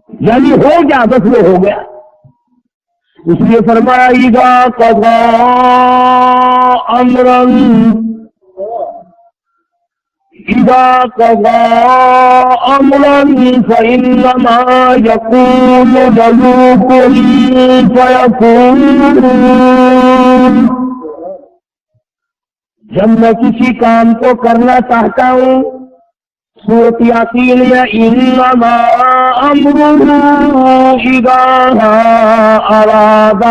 یعنی ہو گیا بس وہ ہو گیا. اس لیے فرمایا اذا قضا امرا فإنما يقول له كن فيكون. جب میں کسی کام کو کرنا چاہتا ہوں سورۃ یاسین میں انما امرہ اذا اراد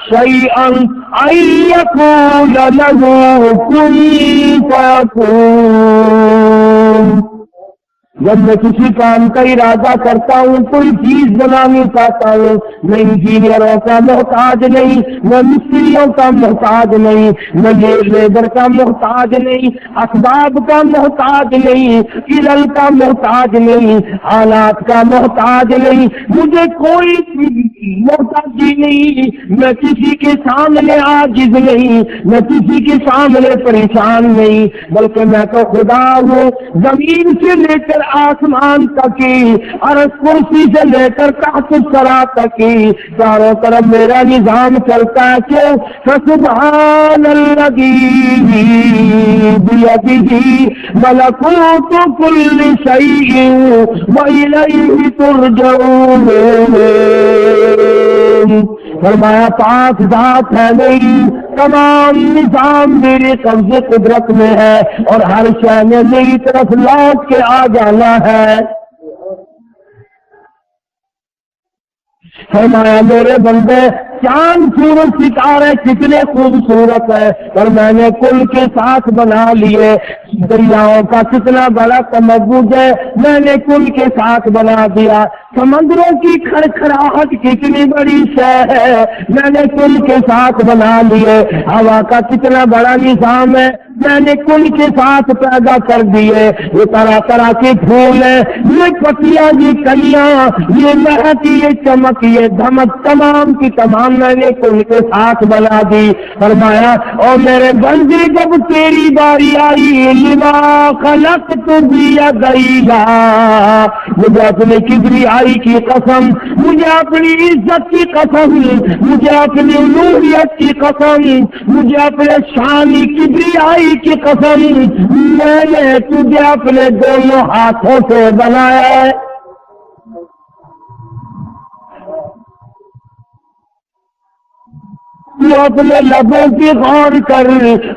شیئا ان یقول له کن فیکون. جب میں کسی کام کا ارادہ کرتا ہوں کوئی چیز بنانی چاہتا ہوں میں انجینئروں کا محتاج نہیں میں مستریوں کا محتاج نہیں میں لیبر کا محتاج نہیں اسباب کا محتاج نہیں علل کا محتاج نہیں حالات کا محتاج نہیں مجھے کوئی محتاجی نہیں. میں کسی کے سامنے عاجز نہیں میں کسی کے سامنے پریشان نہیں بلکہ میں تو خدا ہوں. زمین سے لے کر آسمان تک عرش کرسی سے لے کر تحت الثری تک چاروں طرف میرا نظام چلتا ہے. کیوں؟ فسبحان الذی بیدہ ملکوت کل شیء والیہ ترجعون. فرمایا پاک ذات ہے میری تمام نظام میرے قبض قدرت میں ہے اور ہر شے میں میری طرف لوٹ کے آ جانا ہے. فرمایا میرے بندے چاند سورج ستارے کتنے خوبصورت ہے اور میں نے کل کے ساتھ بنا لیے. دریاؤں کا کتنا بڑا تمدد ہے میں نے کل کے ساتھ بنا دیا. سمندروں کی کھڑکھڑاہٹ کتنی بڑی شے ہے میں نے کل کے ساتھ بنا لیے. ہوا کا کتنا بڑا نظام ہے میں نے کل کے ساتھ پیدا کر دیے. یہ طرح طرح کے پھول ہیں یہ پتیاں یہ کلیاں یہ مہک یہ چمک یہ دھمک تمام کی تمام میں نے کل کے ساتھ بنا دی. فرمایا اور میرے بندے جب تیری باری آئی لما خلقت بیدیا مجھے اپنے کبریائی کی قسم مجھے اپنی عزت کی قسم مجھے اپنی الوہیت کی قسم مجھے اپنے شانی کبریائی کی قسم میں نے تجھے اپنے دونوں ہاتھوں سے بنایا ہے. تو اپنے لبوں پہ غور کر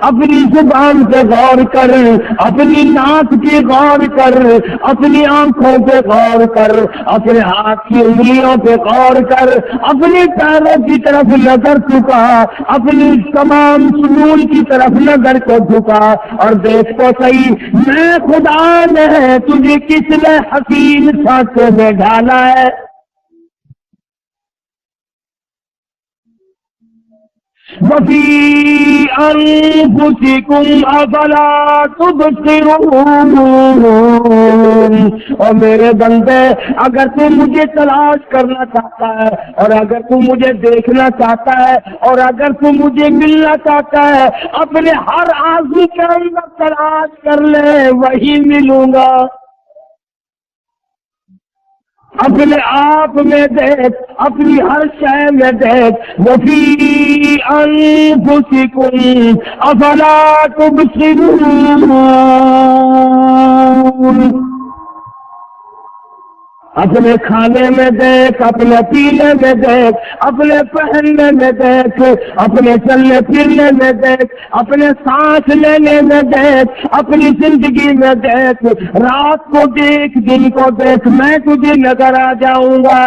اپنی زبان پہ غور کر اپنی ناک پہ غور کر اپنی آنکھوں پہ غور کر اپنے ہاتھ کی انگلیوں پہ غور کر اپنے پیروں کی طرف نظر جھکا اپنی تمام سنون کی طرف نظر کو جھکا اور دیکھ تو صحیح میں خدا نے تجھے کس نے حسین سانچے میں ڈالا ہے. وفی انفسکم افلا تبصرون. اور میرے بندے اگر تو مجھے تلاش کرنا چاہتا ہے اور اگر تو مجھے دیکھنا چاہتا ہے اور اگر تو مجھے ملنا چاہتا ہے اپنے ہر آرزو کے اندر تلاش کر لے وہی ملوں گا. اپنے آپ میں دیکھ اپنی ہر شے میں دیکھ وفی انفسکم افلا تبصرون. اپنے کھانے میں دیکھ اپنے پینے میں دیکھ اپنے پہننے میں دیکھ اپنے چلنے پھرنے میں دیکھ اپنے سانس لینے میں دیکھ اپنی زندگی میں دیکھ رات کو دیکھ دن کو دیکھ میں تجھے نظر آ جاؤں گا.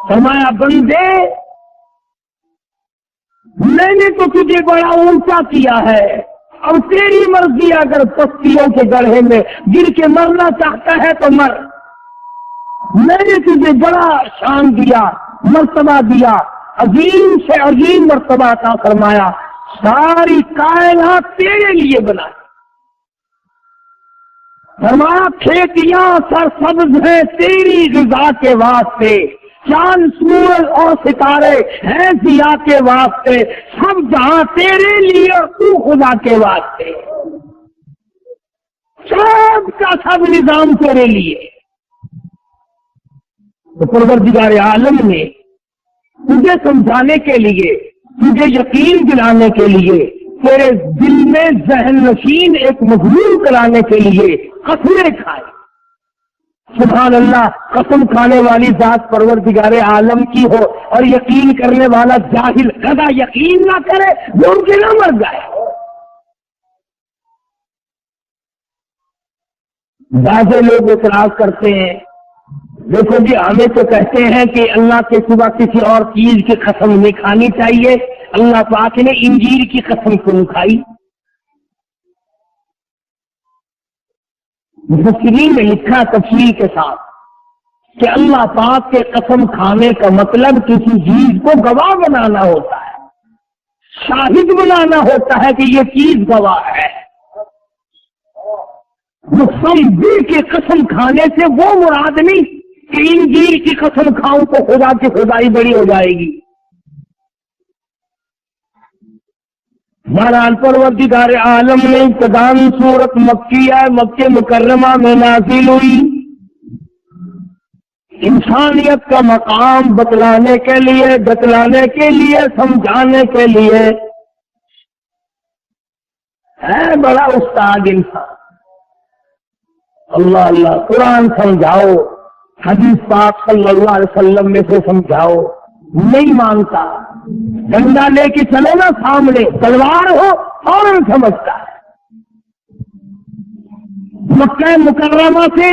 فرمایا بندے میں نے تو تجھے بڑا اونچا کیا ہے اب تیری مرضی اگر پستیوں کے گڑھے میں گر کے مرنا چاہتا ہے تو مر. میں نے تجھے بڑا شان دیا مرتبہ دیا عظیم سے عظیم مرتبہ عطا فرمایا. ساری کائنات تیرے لیے بنائی. فرمایا کھیتیاں سرسبز ہیں تیری غذا کے واسطے چاند سورج اور ستارے ہیں ضیاء کے واسطے سب جہاں تیرے لیے اور تو خدا کے واسطے سب کا سب نظام تیرے لیے. تو پروردگار عالم نے تجھے سمجھانے کے لیے، تجھے یقین دلانے کے لیے، تیرے دل میں ذہن نشین ایک مضمون کرانے کے لیے قسمیں کھائے۔ سبحان اللہ، قسم کھانے والی ذات پروردگار عالم کی ہو اور یقین کرنے والا جاہل گدھا یقین نہ کرے، جھوٹ کے نہ مر جائے۔ بعض لوگ اعتراض کرتے ہیں، دیکھو جی ہمیں تو کہتے ہیں کہ اللہ کے سوا کسی اور چیز کی قسم نہیں کھانی چاہیے، اللہ پاک نے انجیل کی قسم کیوں کھائی؟ مفسرین نے لکھا تفصیل کے ساتھ کہ اللہ پاک کے قسم کھانے کا مطلب کسی چیز کو گواہ بنانا ہوتا ہے، شاہد بنانا ہوتا ہے کہ یہ چیز گواہ ہے۔ مصمم کی قسم کھانے سے وہ مراد نہیں کہ انجیل کی قسم کھاؤں تو خدا کی خدائی بڑی ہو جائے گی۔ بہرحال پروردگار عالم نے ابتداً سورت مکیہ مکہ مکرمہ میں نازل ہوئی، انسانیت کا مقام بتلانے کے لیے، بتلانے کے لیے، سمجھانے کے لیے۔ ہے بڑا استاد انسان، اللہ اللہ، قرآن سمجھاؤ، حدیث پاک صلی اللہ علیہ وسلم میں سے سمجھاؤ، نہیں مانتا، ڈنڈا لے کے چلو نا سامنے، تلوار ہو فوراً سمجھتا ہے۔ مکہ مکرمہ سے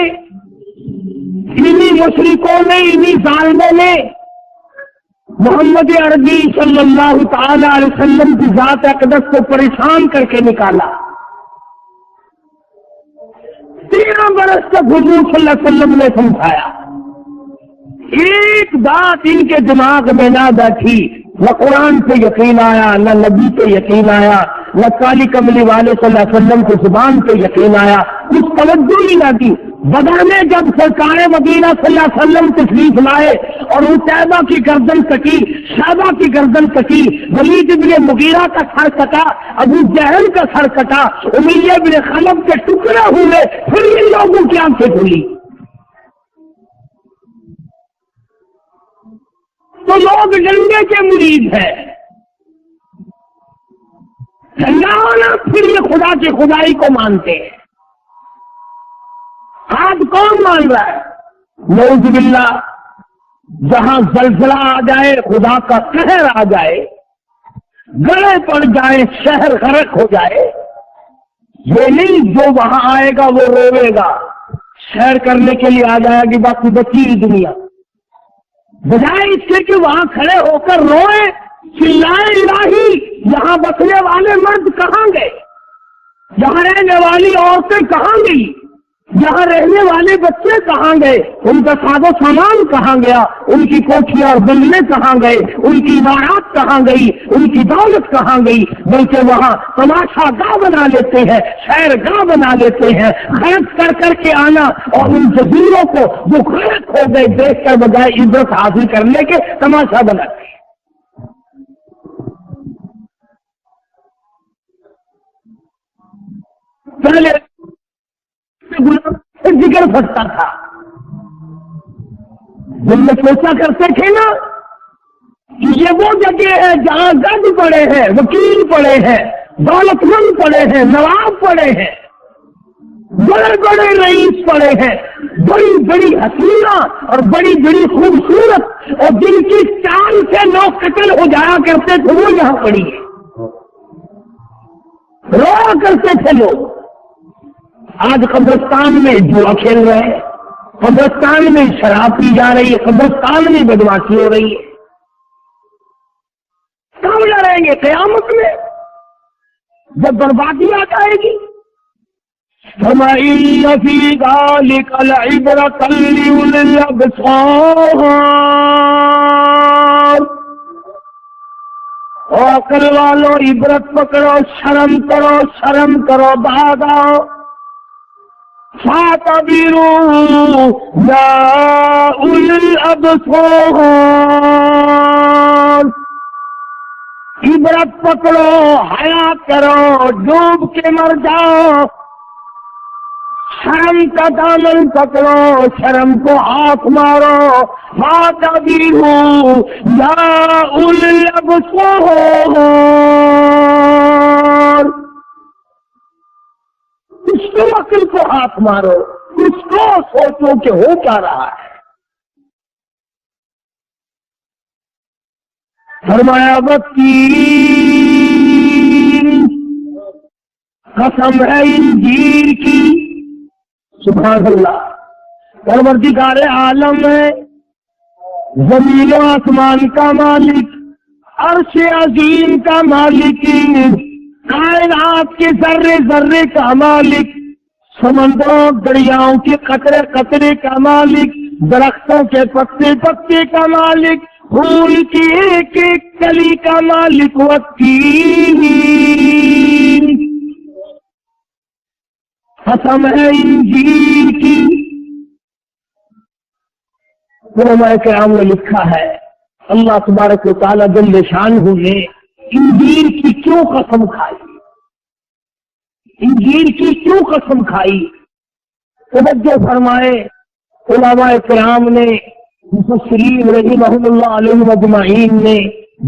انہی مشرکوں نے، انہی ظالموں نے محمد عربی صلی اللہ تعالی علیہ وسلم کی ذات اقدس کو پریشان کر کے نکالا۔ 13 برس تک حضور صلی اللہ علیہ وسلم نے سمجھایا، ایک بات ان کے دماغ میں نہ بیٹھی، نہ قرآن پہ یقین آیا، نہ نبی پہ یقین آیا، نہ کالی کملی والے صلی اللہ علیہ وسلم کی زبان پہ یقین آیا، کچھ توجہ ہی نہ دی۔ بدانے جب سرکار مدینہ صلی اللہ علیہ وسلم تشریف لائے اور عتیبہ کی گردن کٹی، شیبہ کی گردن کٹی، ولید بن مغیرہ کا سر کٹا، ابو جہل کا سر کٹا، امیہ بن خلف کے ٹکڑے ہوئے، پھر ان لوگوں کی آنکھیں کھلی تو لوگ ڈنڈے کے مرید ہیں، ڈنڈا ہونا پھر یہ خدا کی خدائی کو مانتے ہیں۔ آج کون مان رہا ہے؟ نعوذ باللہ، جہاں زلزلہ آ جائے، خدا کا قہر آ جائے، گڑے پڑ جائے، شہر غرق ہو جائے، یہ نہیں جو وہاں آئے گا وہ روے گا، سیر کرنے کے لیے آ جائے گی باقی بچی دنیا، بجائے اس کے کہ وہاں کھڑے ہو کر روئے، چلائے الہی، یہاں بسنے والے مرد کہاں گئے، یہاں رہنے والی عورتیں کہاں گئی، یہاں رہنے والے بچے کہاں گئے، ان کا ساز و سامان کہاں گیا، ان کی کوٹھیاں اور بنگلے کہاں گئے، ان کی عمارات کہاں گئی، ان کی دولت کہاں گئی، بلکہ وہاں تماشا گاہ بنا لیتے ہیں، شہر گاہ بنا لیتے ہیں، خرچ کر کر کے آنا، اور ان جزیروں کو جو غرق ہو گئے دیکھ کر بجائے عبرت حاصل کرنے کے تماشا بناتے ہیں۔ پہلے ذکر سکتا تھا، جن میں سوچا کرتے تھے نا کہ یہ وہ جگہ ہے جہاں جج پڑے ہیں، وکیل پڑے ہیں، دولت مند پڑے ہیں، نواب پڑے ہیں، بڑے بڑے رئیس پڑے ہیں، بڑی بڑی حسینہ اور بڑی بڑی خوبصورت، اور جن کی چال سے لوگ قتل ہو جایا کرتے تھے وہ یہاں پڑی ہے، رویا کرتے تھے لوگ۔ آج قبرستان میں جوا کھیل رہے ہیں، قبرستان میں شراب پی جا رہی ہے، قبرستان میں بدماشی ہو رہی ہے۔ کب لڑیں گے؟ قیامت میں، جب بربادی آ جائے گی۔ فَإِنَّ فِي ذَلِكَ لَعِبْرَةً لِّأُولِي الْأَبْصَارِ، اور عقل والو عبرت پکڑو، شرم کرو، شرم کرو، باز آؤ۔ فَاعْتَبِرُوا يَا أُولِي الْأَبْصَارِ، عبرت پکڑو، حیا کرو، ڈوب کے مر جاؤ۔ شرم کا دامن پکڑو، شرم کو ہاتھ مارو، ہاتھ ابھی ہوں یا اول الابصار، کچھ تو عقل کو ہاتھ مارو، کچھ تو سوچو کہ ہو کیا رہا ہے۔ فرمایا والتین، قسم ہے انجیل کی، سبحان اللہ، پروردگار عالم ہے، زمین و آسمان کا مالک، عرش عظیم کا مالک، کائنات کے ذرے ذرے کا مالک، سمندروں دریاؤں کے قطرے قطرے کا مالک، درختوں کے پتے پتے کا مالک، پھول کی ایک ایک کلی کا مالک، والتین، قسم ہے انجیل کی۔ علماء کرام نے لکھا ہے اللہ تبارک و تعالیٰ جل شانہ نے انجیل کی کیوں قسم کھائی، انجیل کی کیوں قسم کھائی؟ توجہ فرمائے علماء کرام نے، مفسرین رحمہم اللہ علیہ مجمعین نے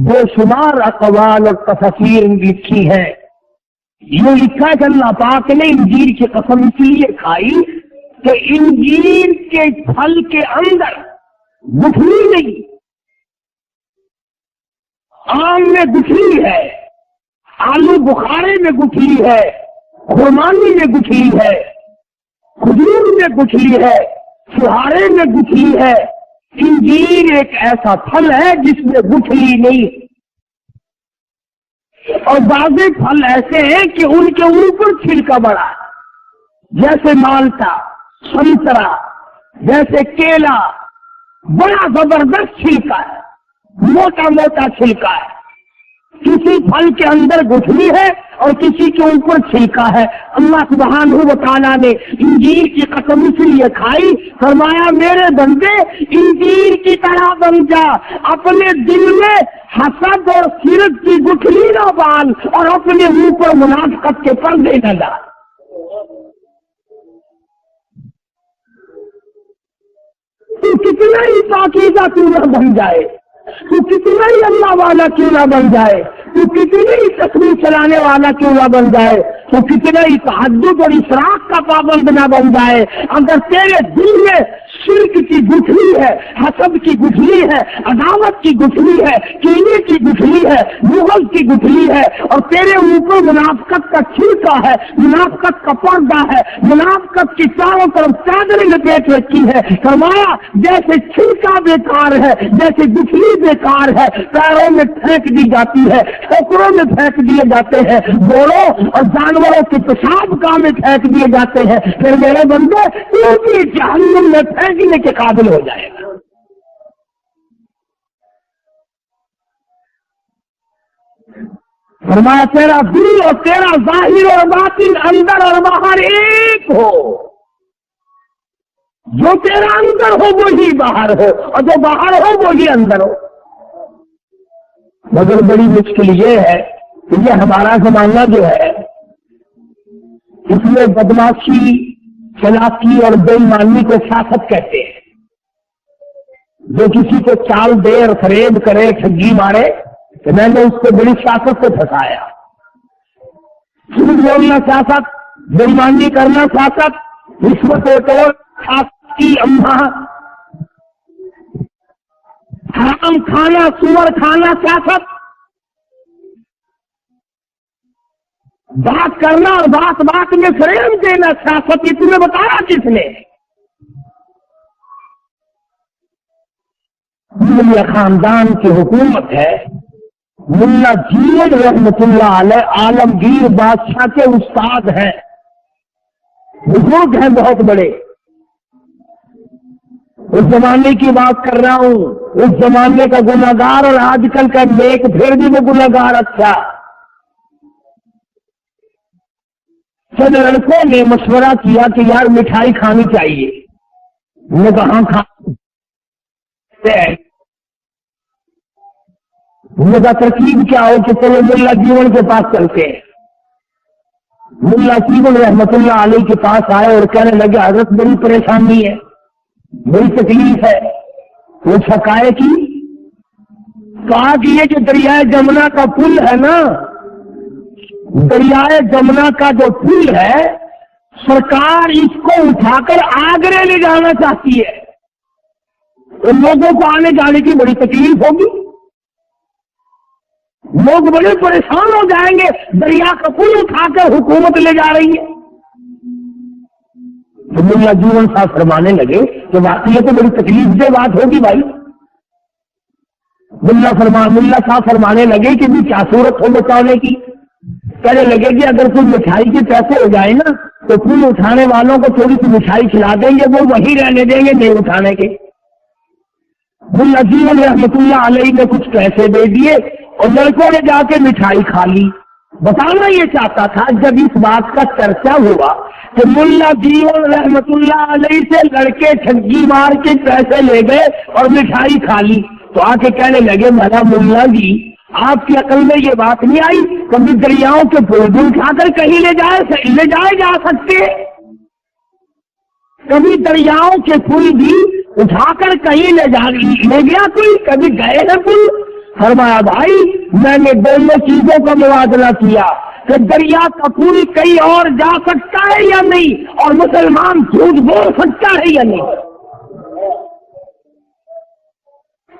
بے شمار اقوال اور تفاسیر لکھی ہے۔ یہ لکھا ہے کہ اللہ پاک نے انجیل کی قسم اس لیے کھائی کہ انجیل کے پھل کے اندر گٹھلی نہیں، آم میں گٹھلی ہے، آلو بخارے میں گٹھلی ہے، خرمانی میں گٹھلی ہے، کھجور میں گٹھلی ہے، چھہارے میں گٹھلی ہے۔ انجیل ایک ایسا پھل ہے جس میں گٹھلی نہیں، اور بعض پھل ایسے ہیں کہ ان کے اوپر چھلکا بڑا ہے، جیسے مالٹا، سنترا، جیسے کیلا، بڑا زبردست چھلکا ہے، موٹا موٹا چھلکا ہے۔ کسی پھل کے اندر گٹھلی ہے اور کسی کے اوپر چھلکا ہے۔ اللہ سبحانہ و تعالیٰ نے انجیل کی قسم اس لیے کھائی، فرمایا میرے بندے انجیل کی طرح بن جا، اپنے دل میں حسد اور شرک کی گٹھلی نہ ڈال اور اپنے منہ پر منافقت کے پردے نہ ڈال۔ تو کتنا ہی پاکیزہ کیوں نہ بن جائے، تو کتنا ہی اللہ والا کیوں نہ بن جائے، تو کتنے ہی تسبیح چلانے والا کیوں نہ بن جائے، تو کتنا ہی تہجد اور اشراق کا پابند نہ بن جائے، اگر تیرے دل میں شرک کی گٹھلی ہے، حسد کی گٹھلی ہے، عداوت کی گٹھلی ہے، کینے کی گٹھلی ہے، بغض کی گٹھلی ہے، اور تیرے اوپر منافقت کا چھلکا ہے، منافقت کا پردہ ہے، منافقت کی چاروں طرف چادریں لپیٹ رکھی ہے، فرمایا جیسے چھلکا بیکار ہے، جیسے گٹھلی بیکار ہے، پیروں میں پھینک دی جاتی ہے، ٹھوکروں میں پھینک دیے جاتے ہیں، گھوڑوں اور جانوروں کے پیشاب گاہ میں پھینک دیے جاتے ہیں، پھر میرے بندے تو بھی جہنم میں پھینکنے کے قابل ہو جائے گا۔ فرمایا تیرا دل اور تیرا ظاہر اور باطن، اندر اور باہر ایک ہو، جو تیرا اندر ہو وہی باہر ہو، اور جو باہر ہو وہی اندر ہو۔ مگر بڑی مشکل یہ ہے کہ یہ ہمارا زمانہ جو ہے اس میں بدماشی، چلاکی اور بے ایمانی کو سیاست کہتے ہیں۔ جو کسی کو چال دے اور فریب کرے، ٹھگی مارے، کہ میں نے اس کو بڑی سیاست سے پھنسایا، جھوٹ بولنا سیاست، بے ایمانی کرنا سیاست، رشوت اور کی اماں، حرام کھانا، سور کھانا سیاست، بات کرنا اور بات بات میں فریب دینا سیاست۔ یہ تمہیں بتایا کس نے؟ ملا خاندان کی حکومت ہے، ملا جیل رحمت اللہ علیہ عالمگیر بادشاہ کے استاد ہیں، بزرگ ہیں بہت بڑے۔ اس زمانے کی بات کر رہا ہوں، اس زمانے کا گناہگار اور آج کل کا نیک پھر بھی وہ گناہگار اچھا۔ چند لڑکوں نے مشورہ کیا کہ یار مٹھائی کھانی چاہیے، انہوں نے کہا کھا، انہوں نے کہا ترکیب کیا ہو کہ چلو ملا جیون کے پاس چلتے ہیں۔ ملا سیبل رحمت اللہ علیہ کے پاس آئے اور کہنے لگے حضرت بڑی پریشانی ہے، بڑی تکلیف ہے۔ وہ چھکائے کی کہا کہ یہ جو دریائے جمنا کا پل ہے نا، دریائے جمنا کا جو پل ہے، سرکار اس کو اٹھا کر آگرے لے جانا چاہتی ہے، ان لوگوں کو آنے جانے کی بڑی تکلیف ہوگی، لوگ بڑے پریشان ہو جائیں گے، دریا کا پل اٹھا کر حکومت لے جا رہی ہے۔ تو ملا جیون صاحب فرمانے لگے کہ واقعی یہ تو بڑی تکلیف دہ بات ہوگی بھائی۔ ملا صاحب فرمانے لگے کہ بھی کیا صورت ہو بچانے کی؟ کہنے لگے کہ اگر کوئی مٹھائی کے پیسے ہو جائے نا تو پھول اٹھانے والوں کو تھوڑی سی مٹھائی کھلا دیں گے، وہ وہی رہنے دیں گے نہیں اٹھانے کے۔ ملا جیون رحمت اللہ علیہ نے کچھ پیسے دے دیے اور لڑکوں نے جا کے مٹھائی کھا لی۔ بتانا یہ چاہتا تھا جب اس بات کا چرچا ہوا کہ ملا جیون رحمت اللہ علیہ سے لڑکے ٹھگی مار کے پیسے لے گئے اور مٹھائی کھا لی، تو آ کے کہنے لگے میرا ملا جی آپ کی عقل میں یہ بات نہیں آئی کبھی دریاؤں کے پھول بھی اٹھا کر کہیں لے جائے جا سکتے؟ کبھی دریاؤں کے پھول بھی اٹھا کر کہیں لے گیا کوئی؟ کبھی گئے ہیں پھول؟ فرمایا بھائی میں نے دونوں چیزوں کا موازنہ کیا کہ دریا کا پھول کہیں اور جا سکتا ہے یا نہیں، اور مسلمان جھوٹ بول سکتا ہے یا نہیں۔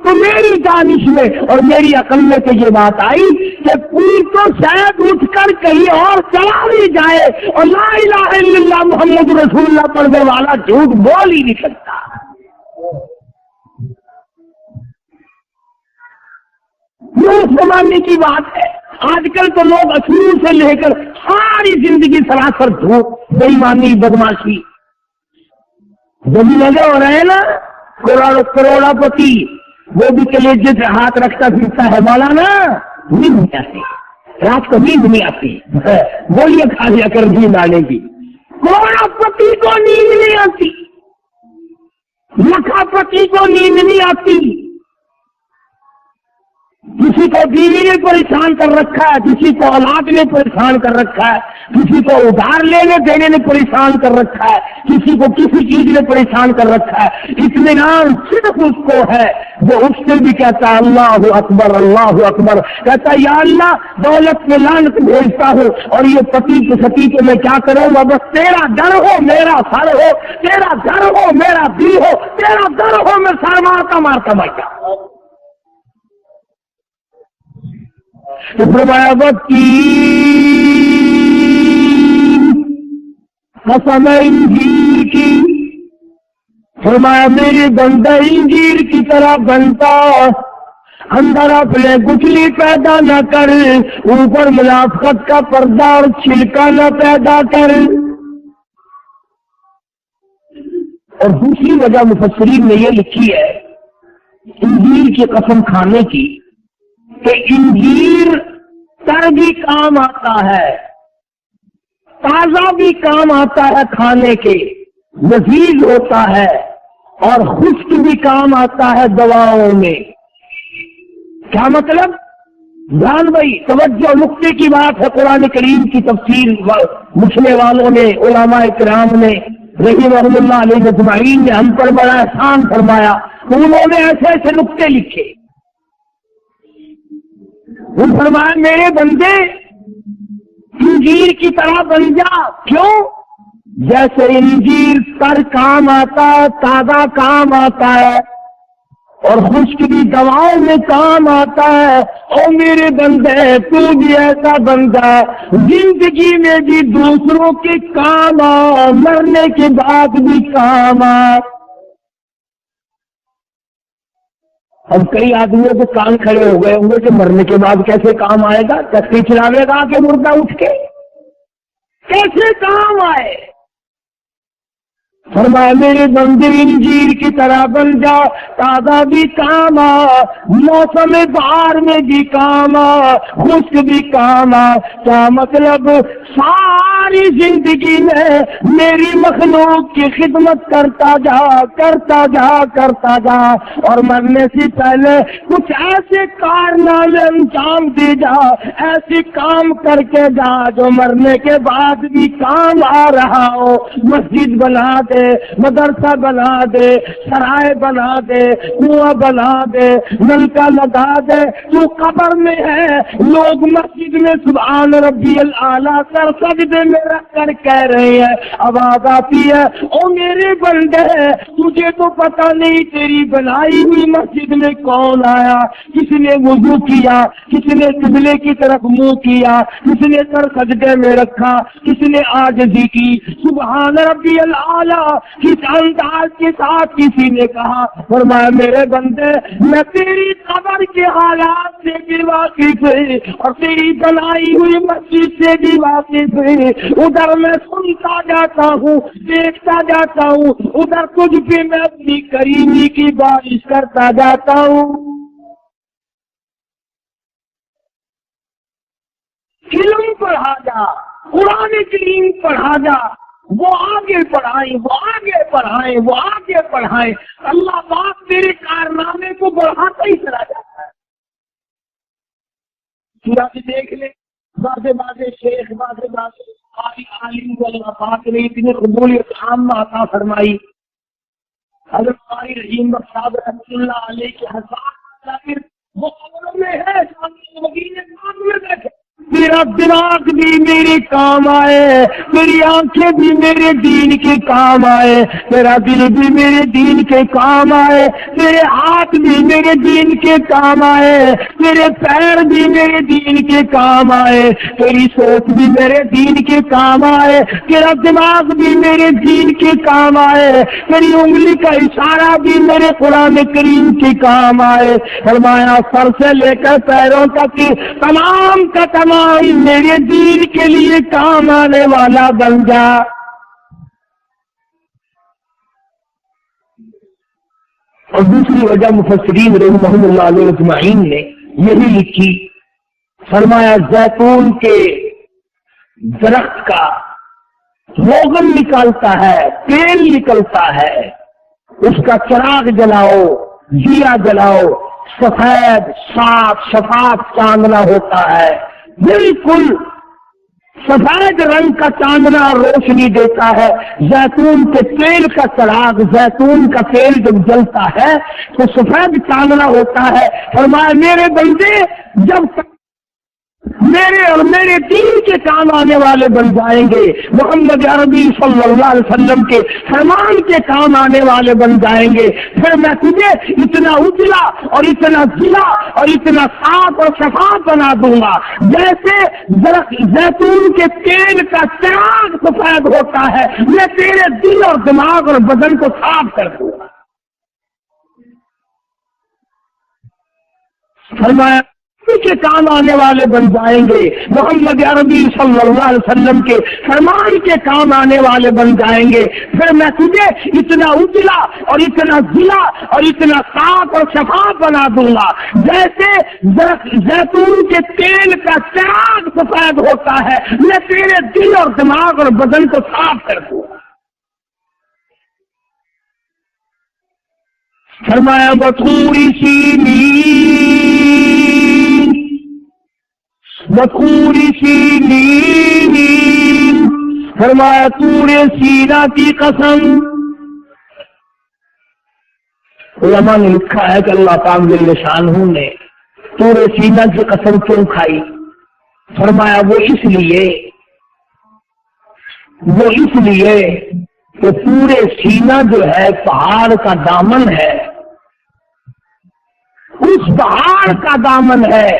تو میری دانش میں اور میری عقل میں تو یہ بات آئی کہ پھول تو شاید اٹھ کر کہیں اور چلا بھی جائے اور لا الہ الا اللہ محمد رسول اللہ پڑھنے والا جھوٹ بول ہی نہیں سکتا۔ یہ اس زمانے کی بات ہے۔ آج کل تو لوگ اصول سے لے کر ساری زندگی سراسر جھوٹ، بے ایمانی، بدماشی، جب لگے ہو رہے ہیں نا کروڑا پتی، وہ بھی کلیجے سے ہاتھ رکھتا پھرتا ہے مولانا نیند نہیں آتی، رات کو نیند نہیں آتی، گولیاں کھا لیا کر نیند آنے کی۔ کروڑا پتی کو نیند نہیں آتی، لکھا پتی کو نیند نہیں آتی، کسی کو بیوی نے پریشان کر رکھا ہے، کسی کو اولاد نے پریشان کر رکھا ہے، کسی کو ادھار لینے دینے نے پریشان کر رکھا ہے، کسی کو کسی چیز نے پریشان کر رکھا ہے۔ اطمینان صرف اس کو ہے جو اس سے بھی کہتا ہے اللہ اکبر اللہ اکبر، کہتا ہے یا اللہ دولت میں لعنت بھیجتا ہوں اور یہ پتی کی ستی کو میں کیا کروں گا، بس تیرا ڈر ہو میرا سر ہو، تیرا ڈر ہو میرا دل ہو، تیرا ڈر ہو میں سر مارتا مارتا فرمایا وقتی قسم انجیر کی، فرمایا میرے بندہ انجیر کی طرح بنتا، اندر اپنے گٹلی پیدا نہ کر، اوپر منافقت کا پردہ اور چھلکا نہ پیدا کر۔ اور دوسری وجہ مفسرین نے یہ لکھی ہے انجیر کی قسم کھانے کی کہ انجیر تر بھی کام آتا ہے، تازہ بھی کام آتا ہے کھانے کے، لذیذ ہوتا ہے، اور خشک بھی کام آتا ہے دواؤں میں۔ کیا مطلب؟ جان بھائی توجہ، نقطے کی بات ہے، قرآن کریم کی تفسیر لکھنے والوں نے، علماء کرام نے رحمہم اللہ علیہ اجمعین نے ہم پر بڑا احسان فرمایا، انہوں نے ایسے ایسے نقطے لکھے۔ وہ فرمایا میرے بندے انجیر کی طرح بن جا، کیوں؟ جیسے انجیر تر کام آتا ہے، تازہ کام آتا ہے، اور خشک بھی دواؤں میں کام آتا ہے، اور میرے بندے تو بھی ایسا بندہ زندگی میں بھی دوسروں کے کام آ، مرنے کے بعد بھی کام آ۔ اب کئی آدمیوں کے کان کھڑے ہو گئے ہوں گے کہ مرنے کے بعد کیسے کام آئے گا، چکری چلاوے گا کہ مردہ اٹھ کے کیسے کام آئے؟ فرمایا میرے بندے انجیر کی طرح بن جا، تازہ بھی کام آ، موسم بہار میں بھی کام آ، خشک بھی کام آ۔ کیا مطلب؟ سارے ساری زندگی میں میری مخلوق کی خدمت کرتا جا کرتا جا کرتا جا، اور مرنے سے پہلے کچھ ایسے کارنامے انجام دے جا، ایسے کام کر کے جا جو مرنے کے بعد بھی کام آ رہا ہو۔ مسجد بنا دے، مدرسہ بنا دے، سرائے بنا دے، کنواں بنا دے، نلکا لگا دے۔ تو قبر میں ہے، لوگ مسجد میں سبحان ربی الاعلیٰ سر سجدے میں رکھ کر کہہ رہے ہیں، آواز آتی ہے او میرے بندے تجھے تو پتہ نہیں تیری بنائی ہوئی مسجد میں کون آیا، کس نے وضو کیا، کس نے قبلے کی طرف منہ کیا، کس نے سر سجدے میں رکھا، کس نے عاجزی کی۔ سبحان ربی الاعلیٰ کس انداز کے ساتھ کسی نے کہا، فرمایا میرے بندے میں تیری قبر کے حالات سے بھی واقف ہے اور تیری بنائی ہوئی مسجد سے بھی واقف ہے۔ ادھر میں سنتا جاتا ہوں، دیکھتا جاتا ہوں، ادھر تجھ پہ میں اپنی کریمی کی بارش کرتا جاتا ہوں۔ علم پڑھا جا، قرآن کریم پڑھا جا، وہ آگے پڑھائیں، وہ آگے پڑھائیں، وہ آگے پڑھائیں۔ اللہ پاک تیرے کارنامے کو بڑھاتا ہی چلا جاتا ہے۔ سورہ سے دیکھ لے، بازے شیخ، بازے عالم کو اللہ پاک نے اتنی قبولیت عامہ عطا فرمائی۔ حضرت قاری رحیم بخش صاحب رحمۃ اللہ علیہ کے ہزار وہ قبروں میں ہے، مدینے پاک میں بیٹھے۔ میرا دماغ بھی میرے کام آئے، میری آنکھیں بھی میرے دین کے کام آئے، میرا دل بھی میرے دین کے کام آئے، میرے ہاتھ بھی میرے دین کے کام آئے، میرے پیر بھی میرے دین کے کام آئے، میری سوچ بھی میرے دین کے کام آئے، میرا دماغ بھی میرے دین کے کام آئے، میری انگلی کا اشارہ بھی میرے قرآن کریم کے کام آئے۔ فرمایا سر سے لے کر پیروں تک تمام کا تمام میرے دین کے لیے کام آنے والا بن جا۔ اور دوسری وجہ مفسرین رحمہم اللہ علیہ اجمعین نے یہی لکھی، فرمایا زیتون کے درخت کا روغن نکالتا ہے، تیل نکلتا ہے، اس کا چراغ جلاؤ، دیا جلاؤ، سفید صاف شفاف چاندنا ہوتا ہے، بالکل سفید رنگ کا چاندنا روشنی دیتا ہے۔ زیتون کے تیل کا چراغ، زیتون کا تیل جب جلتا ہے تو سفید چاندنا ہوتا ہے۔ فرمایا میرے بندے جب تک میرے اور میرے دین کے کام آنے والے بن جائیں گے، محمد عربی صلی اللہ علیہ وسلم کے فرمان کے کام آنے والے بن جائیں گے، پھر میں تجھے اتنا اجلا اور اتنا ضلع اور اتنا صاف اور شفاف بنا دوں گا جیسے زیتون کے تیل کا چراغ سفید ہوتا ہے، میں تیرے دل اور دماغ اور بدن کو صاف کر دوں گا۔ فرمایا کے کام آنے والے بن جائیں گے، محمد عربی صلی اللہ علیہ وسلم کے فرمان کے کام آنے والے بن جائیں گے، پھر میں تجھے اتنا اجلا اور اتنا ضلع اور اتنا صاف اور شفاف بنا دوں گا جیسے زیتون کے تیل کا چراغ سفید ہوتا ہے، میں تیرے دل اور دماغ اور بدن کو صاف کر دوں گا۔ فرمایا بطوری سینین، فرمایا طور سینا کی قسم۔ علماء نے لکھا ہے کہ اللہ پاک جل شانہ نے طور سینا کی قسم کیوں کھائی؟ فرمایا وہ اس لیے کہ پورے سینا جو ہے پہاڑ کا دامن ہے، اس پہاڑ کا دامن ہے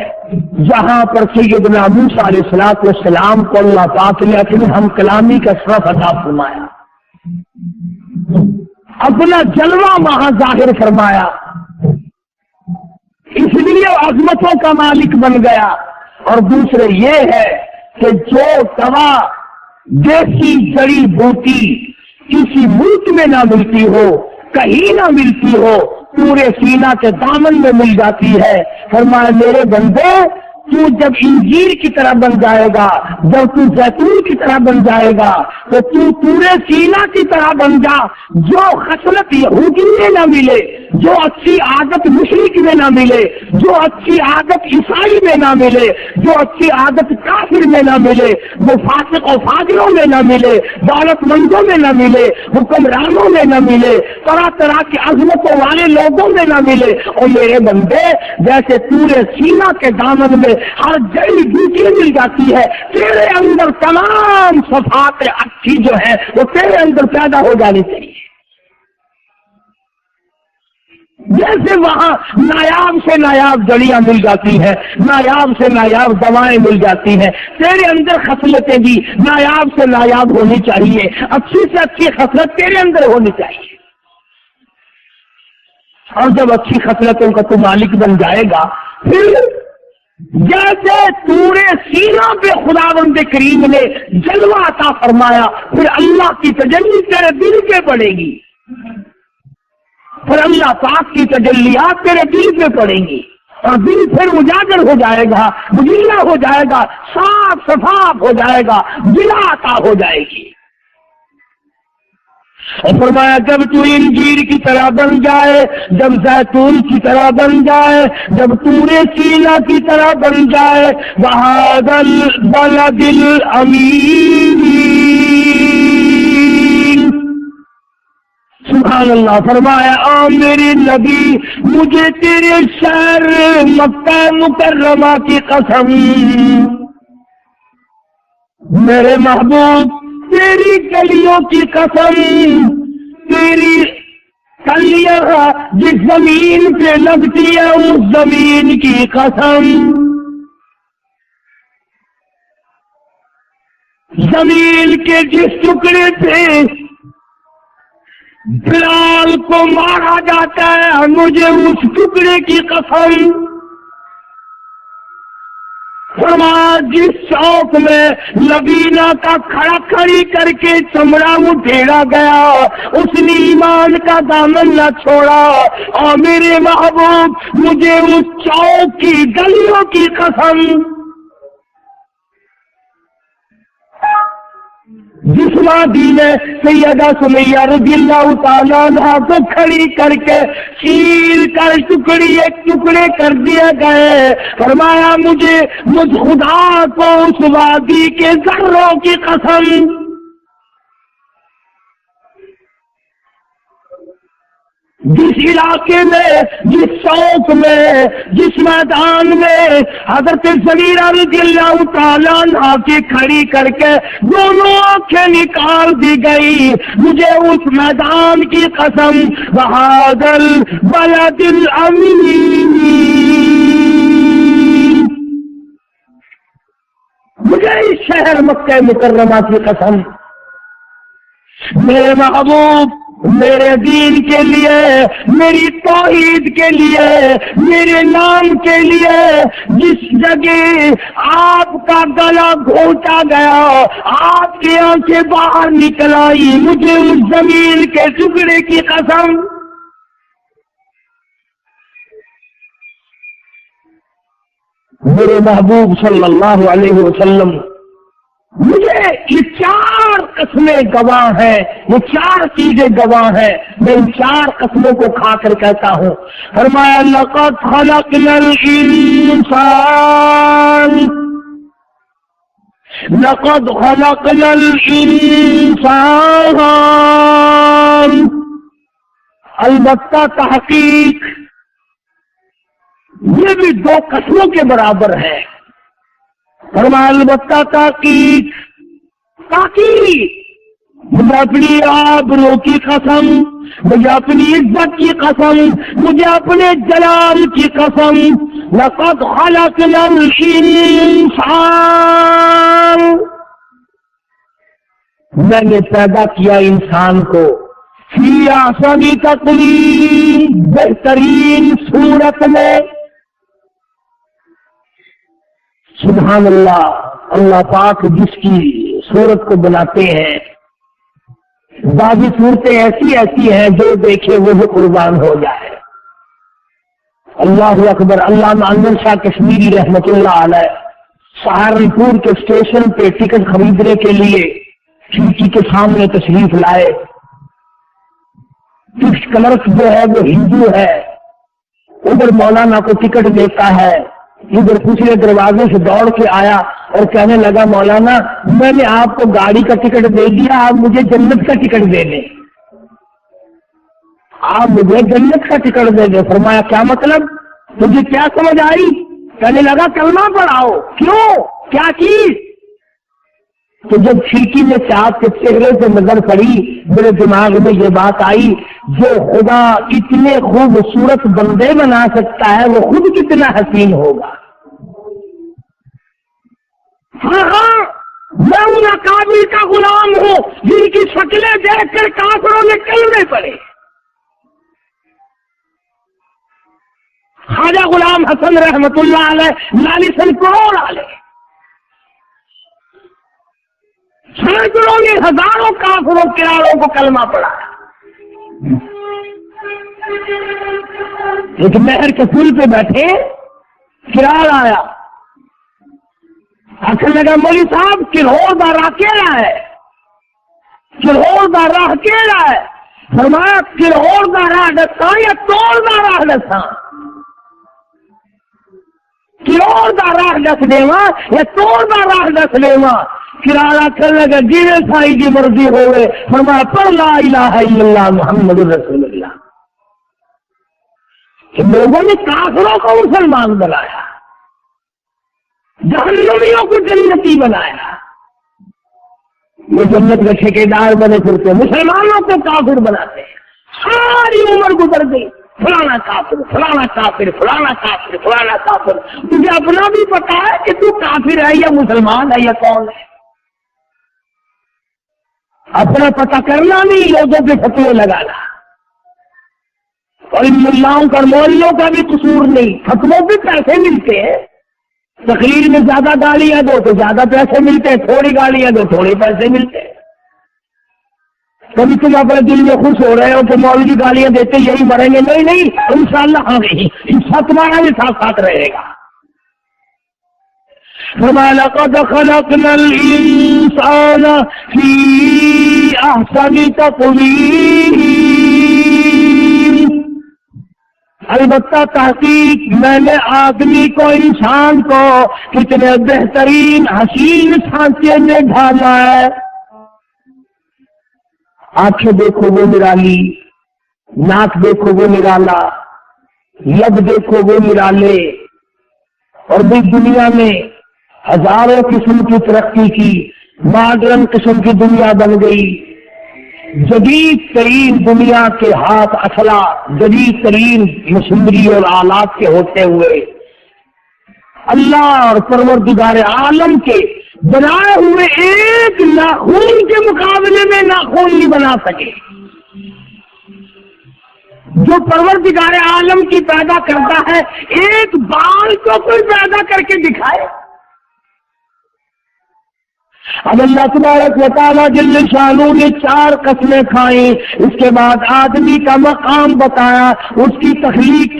جہاں پر سیدنا موسیٰ علیہ السلام کو اللہ پاک نے اپنی ہم کلامی کا شرف عطا فرمایا، اپنا جلوہ وہاں ظاہر فرمایا، اس لیے عظمتوں کا مالک بن گیا۔ اور دوسرے یہ ہے کہ جو دوا دیسی جڑی بوٹی کسی ملک میں نہ ملتی ہو، کہیں نہ ملتی ہو، پورے سینا کے دامن میں مل جاتی ہے۔ فرمایا میرے بندے تو جب انجیر کی طرح بن جائے گا، جب تو زیتون کی طرح بن جائے گا، تو تو طور سینا کی طرح بن جا۔ جو خصلت یہودی میں نہ ملے، جو اچھی عادت مشرک میں نہ ملے، جو اچھی عادت عیسائی میں نہ ملے، جو اچھی عادت کافر میں نہ ملے، وہ فاسق و فاجروں میں نہ ملے، دولت مندوں میں نہ ملے، حکمرانوں میں نہ ملے، طرح طرح کی عظمتوں والے لوگوں میں نہ ملے۔ اور میرے بندے، جیسے طور سینا کے دامن میں ہر جڑی بوٹی مل جاتی ہے، تیرے اندر تمام صفات اچھی جو ہے وہ تیرے اندر پیدا ہو جانی چاہیے۔ جیسے وہاں نایاب سے نایاب جڑیاں مل جاتی ہیں، نایاب سے نایاب دوائیں مل جاتی ہیں، تیرے اندر خصلتیں بھی نایاب سے نایاب ہونی چاہیے، اچھی سے اچھی خصلت تیرے اندر ہونی چاہیے۔ اور جب اچھی خصلتوں کا تو مالک بن جائے گا، پھر جیسے طور سینا پہ خداوند کریم نے جلوہ عطا فرمایا، پھر اللہ کی تجلی تیرے دل پہ پڑے گی، پھر اللہ پاک کی تجلیات تیرے دل پہ پڑیں گی، اور دل پھر اجاگر ہو جائے گا، مجیلا ہو جائے گا، صاف شفاف ہو جائے گا، جلا عطا ہو جائے گی۔ اور فرمایا جب تو انجیر کی طرح بن جائے، جب زیتون کی طرح بن جائے، جب طور سینا کی طرح بن جائے، وَهَذَا الْبَلَدِ الْأَمِينِ، سبحان اللہ۔ فرمایا او میرے نبی، مجھے تیرے شہر مکہ مکرمہ کی قسم، میرے محبوب تیری گلیوں کی قسم، تیری کلیاں جس زمین پہ لگتی ہے اس زمین کی قسم، زمین کے جس ٹکڑے پہ بلال کو مارا جاتا ہے مجھے اس ٹکڑے کی قسم، فرمایا جس چوک میں لبینہ کا کھڑا کھڑی کر کے چمڑا اٹھیڑا گیا اس نے ایمان کا دامن نہ چھوڑا، اور میرے محبوب مجھے اس چوک کی گلیوں کی قسم، جس وادی میں سیدہ سمیہ رضی اللہ تعالیٰ عنہا کو کھڑی کر کے چیر کر ٹکڑے کر دیے گئے، فرمایا مجھ خدا کو اس وادی کے ذروں کی قسم، جس علاقے میں، جس چوک میں، جس میدان میں حضرت سمیرہ رضی اللہ تعالیٰ عنہ کی کھڑی کر کے دونوں آنکھیں نکال دی گئی، مجھے اس میدان کی قسم، وَهَذَا الْبَلَدِ الْأَمِينِ، مجھے اس شہر مکہ مکرمہ کی قسم، میرے محبوب میرے دین کے لیے، میری توحید کے لیے، میرے نام کے لیے جس جگہ آپ کا گلا گھونٹا گیا، آپ کی آنکھیں باہر نکل آئی، مجھے اس زمین کے ٹکڑے کی قسم، میرے محبوب صلی اللہ علیہ وسلم، مجھے یہ چار قسمیں گواہ ہیں، یہ چار چیزیں گواہ ہیں، میں ان چار قسموں کو کھا کر کہتا ہوں۔ فرمایا لقد خلقنا الانسان، لقد خلقنا الانسان، البتہ تحقیق یہ بھی دو قسموں کے برابر ہے۔ فرمایا البتہ تحقیق، مجھے اپنی آبرو کی قسم، مجھے اپنی عزت کی قسم، مجھے اپنے جلال کی قسم، لقد خلقنا الانسان، میں نے پیدا کیا انسان کو فی احسن تقویم، بہترین صورت میں۔ سبحان اللہ، اللہ پاک جس کی صورت کو بناتے ہیں، بعض صورتیں ایسی ہیں جو دیکھے وہ قربان ہو جائے، اللہ اکبر. علامہ انور شاہ کشمیری رحمت اللہ علیہ سہارنپور کے اسٹیشن پہ ٹکٹ خریدنے کے لیے کھڑکی کے سامنے تشریف لائے. ٹکٹ کلرک جو ہے وہ ہندو ہے، ادھر مولانا کو ٹکٹ دیتا ہے، ادھر پچھلے دروازے سے دوڑ کے آیا اور کہنے لگا مولانا میں نے آپ کو گاڑی کا ٹکٹ دے دیا، آپ مجھے جنت کا ٹکٹ دے دیں، آپ مجھے جنت کا ٹکٹ دے دیں. فرمایا کیا مطلب، مجھے کیا سمجھ آئی؟ کہنے لگا کلمہ پڑھاؤ. کیوں، کیا چیز؟ تو جب کھڑکی میں سے آپ کے چہرے سے نظر پڑی میرے دماغ میں یہ بات آئی، جو خدا اتنے خوبصورت بندے بنا سکتا ہے وہ خود کتنا حسین ہوگا. ہاں ہاں، میں ان اکابر کا غلام ہوں جن کی شکلیں دیکھ کر کافروں نے کلمے پڑے. خواجہ غلام حسن رحمت اللہ علیہ لالیسن کروڑ والے، سینکڑوں نے ہزاروں کافروں کراڑوں کو کلمہ پڑھا. ایک نہر کے پل پہ بیٹھے کراڑ آیا، آخر لگا مولوی صاحب کلہور دا راہ کیڑا ہے، کلہور دا راہ کیڑا ہے؟ فرمایا کلہور دا راہ دساں یا توڑ دا راہ دساں؟ کلہور دا راہ دس دیواں یا توڑ دا راہ دس دیواں؟ کراڑا کرنے لگا جی سائی کی مرضی ہوئے. فرمایا پڑھ لا الہ الا اللہ محمد رسول اللہ. کہ لوگوں نے کافروں کو مسلمان بنایا، جہنمیوں کو جنتی بنایا، وہ جنت کے ٹھیکیدار بنے پھرتے، مسلمانوں کو کافر بناتے ہیں. ساری عمر گزر گئی، فلانا کافر فلانا کافر فلانا کافر فلانا کافر. تجھے اپنا بھی پتا ہے کہ تو کافر ہے یا مسلمان ہے یا کون ہے؟ اپنا پتہ کرنا نہیں، لوگوں کے فتوے لگانا. اور ان ملاؤں کا مولوں کا بھی قصور نہیں، فتووں پہ پیسے ملتے ہیں. تقریر میں زیادہ گالیاں دو تو زیادہ پیسے ملتے ہیں، تھوڑی گالیاں دو تھوڑے پیسے ملتے ہیں. کبھی تم اپنے دل میں خوش ہو رہے ہو کہ مولوی گالیاں دیتے یہی مریں گے، نہیں نہیں، انشاءاللہ ہاں نہیں، انشاء تمہارا بھی ساتھ ساتھ رہے گا. فرمایا لقد خلقنا الانسان فی احسن تقویم، البتہ تحقیق میں نے آدمی کو، انسان کو کتنے بہترین حسین سانچے میں ڈھالا ہے. آنکھیں دیکھو وہ نرالی، ناک دیکھو وہ نرالا، لب دیکھو وہ نرالے. اور بھی دنیا میں ہزاروں قسم کی ترقی کی، ماڈرن قسم کی دنیا بن گئی. جدید ترین دنیا کے ہاتھ اسلحہ، جدید ترین مشینری اور آلات کے ہوتے ہوئے اللہ اور پروردگار عالم کے بنائے ہوئے ایک ناخون کے مقابلے میں ناخون نہیں بنا سکے. جو پروردگار عالم کی پیدا کرتا ہے ایک بال کو کوئی پیدا کر کے دکھائے. اب اللہ تبارک و تعالیٰ جل شانہ نے 4 قسمیں کھائیں، اس کے بعد آدمی کا مقام بتایا، اس کی تخلیق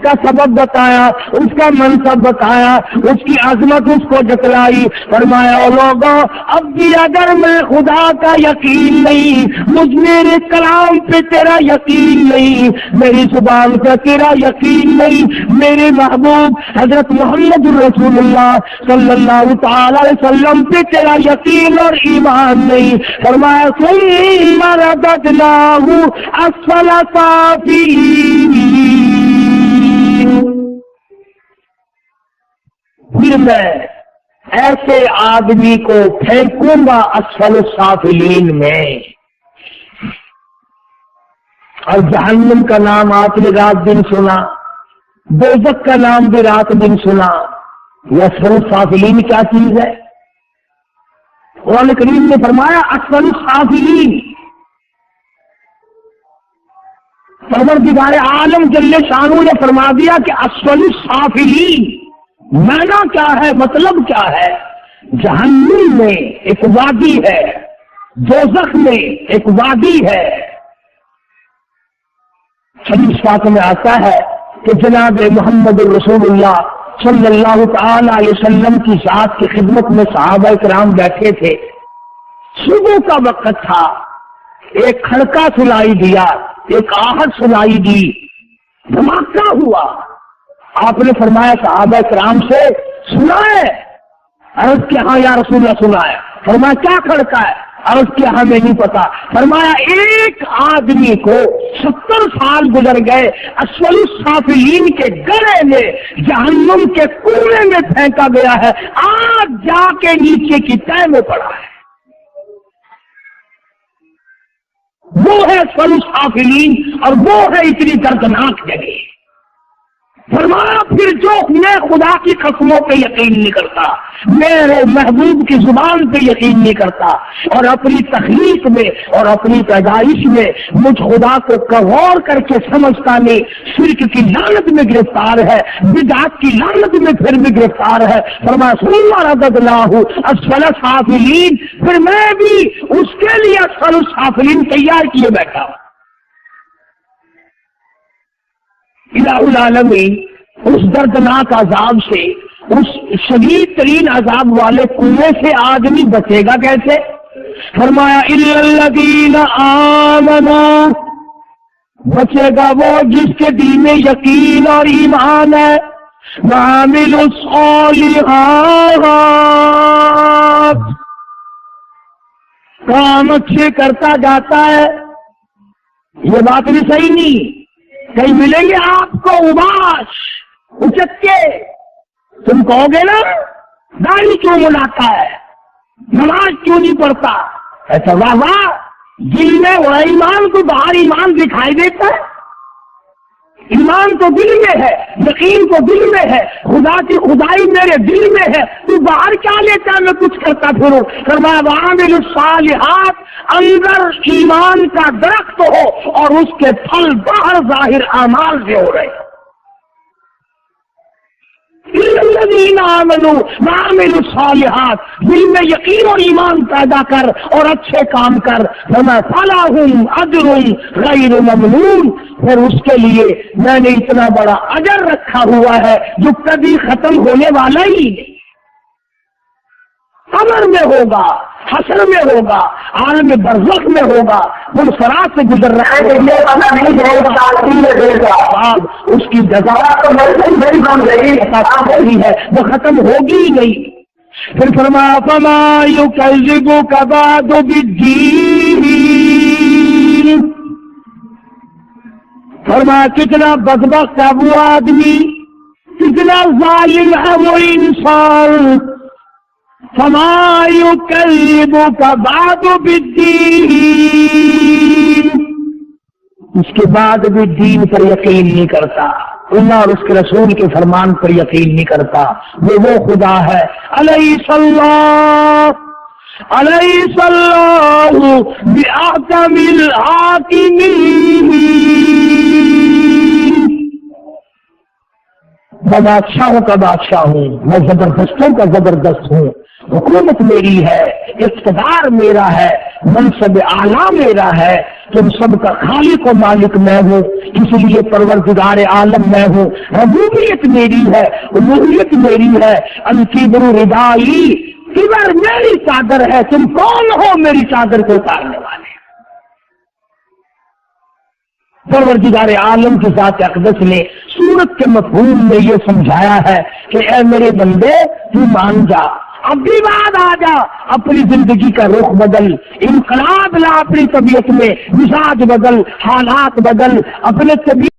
کا سبب بتایا، اس کا منصب بتایا، اس کی عظمت اس کو جتلائی. فرمایا او لوگوں اب بھی اگر میں خدا کا یقین نہیں، مجھ میرے کلام پہ تیرا یقین نہیں، میری زبان پہ تیرا یقین نہیں، میرے محبوب حضرت محمد رسول اللہ صلی اللہ تعالی علیہ وسلم پہ تیرا یقین اور ایمان نہیں. فرمایا ثم رددناہ اسفل سافلین، پھر میں ایسے آدمی کو پھینکوں گا اسفل سافلین میں. اور جہنم کا نام آپ نے رات دن سنا، دوزخ کا نام بھی رات دن سنا. یہ اسفل سافلین کیا چیز ہے؟ قرآن کریم نے فرمایا اسفل السافلین. پروردگار عالم جل شانہ نے فرما دیا کہ اسفل السافلین معنی کیا ہے، مطلب کیا ہے؟ جہنم میں ایک وادی ہے، دوزخ میں ایک وادی ہے. حدیث پاک میں آتا ہے کہ جناب محمد رسول اللہ صلی اللہ تعالی علیہ وسلم کی ذات کی خدمت میں صحابہ کرام بیٹھے تھے. صبح کا وقت تھا. ایک کھڑکا سنائی دیا, ایک آہٹ سنائی دی, دھماکہ ہوا. آپ نے فرمایا صحابہ کرام سے, سنا ہے؟ عرض کیا ہاں یا رسول اللہ سنا ہے. فرمایا کیا کھڑکا ہے؟ عرض کیا ہمیں نہیں پتا. فرمایا ایک آدمی کو 70 سال گزر گئے, اسفل السافلین کے گڑھے میں جہنم کے کنویں میں پھینکا گیا ہے, آج جا کے نیچے کی تہہ میں پڑا ہے. وہ ہے اسفل السافلین, اور وہ ہے اتنی دردناک جگہ. فرمایا پھر جو میں خدا کی قسموں پہ یقین نہیں کرتا, میرے محبوب کی زبان پہ یقین نہیں کرتا, اور اپنی تخلیق میں اور اپنی پیدائش میں مجھ خدا کو غور کر کے سمجھتا نہیں, شرک کی لعنت میں گرفتار ہے, بدعت کی لعنت میں پھر بھی گرفتار ہے. فرمایا ثم رددناہ اسفل السافلین, پھر میں بھی اس کے لیے اسفل السافلین تیار کیے بیٹھا ہوں. الہ العالمین اس دردناک عذاب سے, اس شدید ترین عذاب والے کنویں سے آدمی بچے گا کیسے؟ فرمایا الا الذین آمنوا, بچے گا وہ جس کے دل میں یقین اور ایمان ہے, وعملوا الصالحات, کام اچھے کرتا جاتا ہے. یہ بات بھی صحیح نہیں. کہیں ملیں گے آپ کو اباش اچکے, تم کہو گے نا داڑھی کیوں مناتا ہے, نماز کیوں نہیں پڑھتا, ایسا واہ واہ, دل میں وہ ایمان کو باہر ایمان دکھائی دیتا ہے. ایمان تو دل میں ہے, یقین تو دل میں ہے, خدا کی خدائی میرے دل میں ہے, تو باہر کیا لیتا ہے میں کچھ کرتا پھروں. فرمایا وعامل الصالحات, اندر ایمان کا درخت ہو اور اس کے پھل باہر ظاہر اعمال سے ہو رہے. الذین آمنوا وعملوا الصالحات, دل میں یقین اور ایمان پیدا کر اور اچھے کام کر. فلہم اجر غیر ممنون, پھر اس کے لیے میں نے اتنا بڑا اجر رکھا ہوا ہے جو کبھی ختم ہونے والا ہی نہیں. قبر میں ہوگا, حشر میں ہوگا, عالم برزخ میں ہوگا, منصرات سے گزر رہا ہے, اس کی جزا ہے, وہ ختم ہوگی ہی نہیں. پھر فرمایا فما یکذبک بعد بالدین, فرمایا کتنا بدبخت ہے وہ آدمی, کتنا ظالم ہے وہ انسان. فما یکذبک بعد بالدین, اس کے بعد بھی دین پر یقین نہیں کرتا, اللہ اور اس کے رسول کے فرمان پر یقین نہیں کرتا. وہ خدا ہے. الیس اللہ بأحکم الحاکمین, میں بادشاہوں کا بادشاہ ہوں, میں زبردستوں کا زبردست ہوں. حکومت میری ہے, اقتدار میرا ہے, منصب اعلیٰ میرا ہے. تم سب کا خالق و مالک میں ہوں, اس لیے پروردگار عالم میں ہوں. ربوبیت میری ہے, الوہیت میری ہے. الکبر ردائی, کبر میری چادر ہے. تم کون ہو میری چادر کو اتارنے والے؟ پروردگار عالم کی ذات اقدس نے سورت کے مفہوم میں یہ سمجھایا ہے کہ اے میرے بندے تو مان جا, اب بھی بعد آ جا, اپنی زندگی کا رخ بدل, انقلاب لا اپنی طبیعت میں, مزاج بدل, حالات بدل, اپنے طبیعت